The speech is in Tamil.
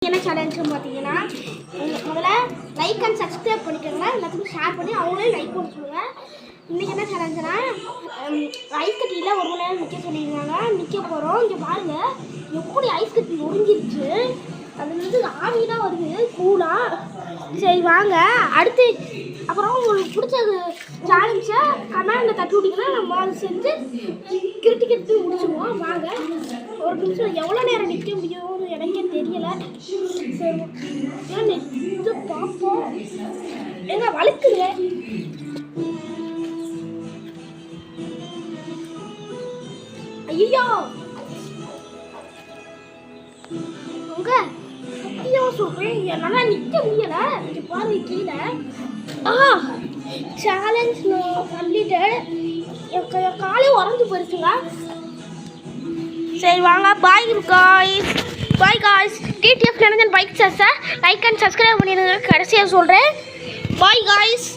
என்ன சேலஞ்சுன்னு பார்த்தீங்கன்னா முதல்ல லைக் அண்ட் சப்ஸ்கிரைப் பண்ணிக்கோங்க, எல்லாத்துக்கும் ஷேர் பண்ணி அவங்களே லைக் பண்ண சொல்லுங்கள். இன்றைக்கி என்ன சேலஞ்சுனா ஐஸ் கட்டியில் ஒரு மணி நேரம் நிற்க சொல்லியிருந்தாங்க. நிற்க போகிறோம். இங்கே பாருங்கள் எப்படி ஐஸ் கட்டி நொறுங்கிருச்சு. அதுலேருந்து ஆவிதான் வருது கூலாக. சரி வாங்க அடுத்து அப்புறம் உங்களுக்கு பிடிச்ச சேலஞ்சை கமெண்டில் தட்டி விட்டிங்கன்னா நம்ம அதை செஞ்சு கிரிட்டிக்கிட்டு முடிச்சுடுவோம். வாங்க ஒரு நிமிஷம் எவ்வளோ நேரம் நிற்க முடியும்னு எனக்கே தெரியலை. சரி ஏன் நிற்று பார்ப்போம். ஏங்க வழுக்குங்க. ஐயோ உங்க சத்தியம் சொல்கிறேன், என்னால் நிற்க முடியலை. இங்கே பாருங்க கீழே. Challenge completed. என் காலே உறஞ்சு போயிருச்சுங்க. சரி வாங்க bye guys. Bye guys. TTF நினைஞ்சன் bike sir like and subscribe பண்ணிடுங்க. கடைசியாக சொல்கிறேன் பாய் காய்ஸ்.